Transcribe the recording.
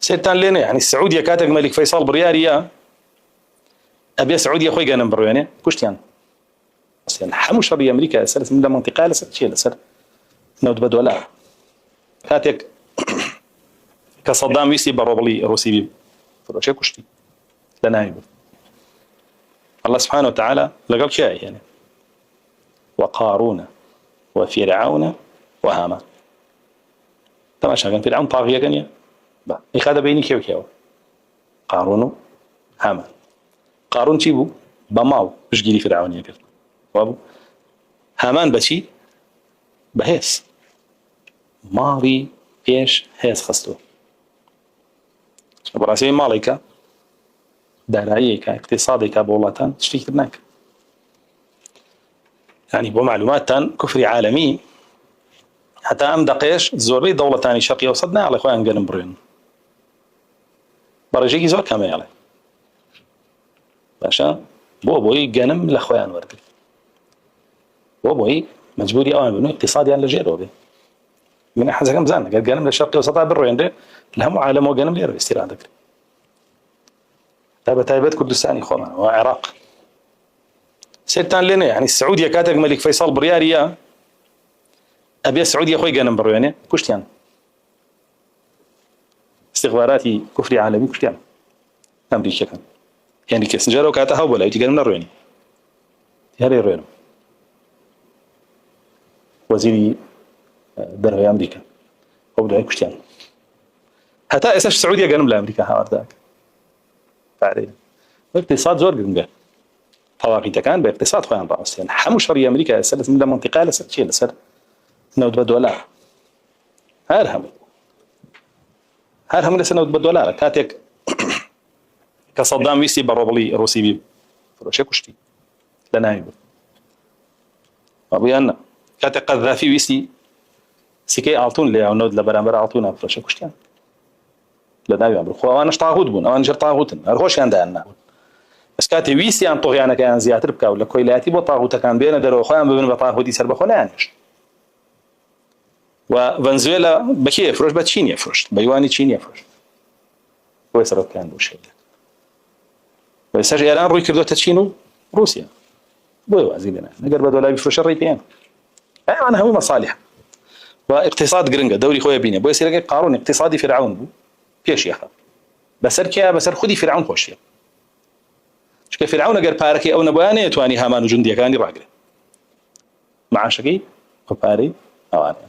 سيرتان لێنێ يعني السعودية كاتك ملك فيصل بريارية أبي سعودية خوي جانا برويانه كشتيان بس يعني حمو شرية أمريكا سلس من المنطقة لسه شيء لسه نود بدو لا كاتك كصدام ويسي بروبلي روسي بي فروشة كشتي لنايب الله سبحانه وتعالى لقب شيء يعني وقارون وفرعون وهامان طبعا كان فرعون طاغية كان إخذ بيني كيو كيو قارون هامان قارون تيبو بماو بشجيلي فرعون يكر وابو هامان بشي بهيس ماضي ايش هيس خستو براسي مالك دارائيك اقتصادك بولاتان تشتي كرناك يعني بو معلوماتان كفري عالمي حتى ام دقيش زوري دولتان شرقية وصدنا على اخوان قلن برين برجيكي زور كامل عليه باشا بوي جنم لاخوان ورد بوي مجبوري اوان بنو اقتصادي على جيرو بي من احد زكام زان قال جنم للشرقي وسطها بالروين ده لهم عالم وجنم ليرو استيرادك تايبت كردستاني خوما وعراق سيرتان لنا يعني السعودية كاتك ملك فيصل بريارية ابي السعودية خوي جنم بالروين كشتيان استخباراتي كفري عالمي كشتيان امريكا كان يعني كيسنجر وكاتها ولا يجي من الرويني هذا الروين وزيري درها امريكا او بدأ كشتيان حتى اساس السعوديه قالوا لامريكا هارداك فعليا اقتصاد زور قنقه طواقيت كان باقتصاد خوان راس يعني حمو شريه امريكا سلس من المنطقه لسه شيء لسه نود بدولا هرهم لسه نود بدولا كاتك كصدام ويسي بروبلي روسي بي فروشة كشتي لنايب أبوي أنا كاتك قذافي ويسي سكي أعطون لي أو نود لبرامبر أعطونا فروشة كشتيان لنايب أمر خو أنا اشتاغوت بون أو أنا جر طاغوتن أرخوش كان دهنا بس كاتي ويسي عن طغيانة كان زياتر بكا ولا كويلاتي بطاغوت كان بين درو خوان بين بطاغوتي سرب خونا يعنيش وفنزويلا بكي فروش بتشين يفروش بيواني تشين يفروش ويسرب كان بوشيء بس إيران روي كردو تشينو روسيا بوي وازيلنا نقدر بدولا بفروش الريبيان أنا هم مصالح واقتصاد جرينجا دوري خويا بينا بوي سيرك قارون اقتصادي فرعون بو فيش يا أخي بس خدي فرعون خوشيا شكل فرعون أجر باركي أو نبواني تواني هامان وجندي كاني راجل معاشكي وباري أو أنا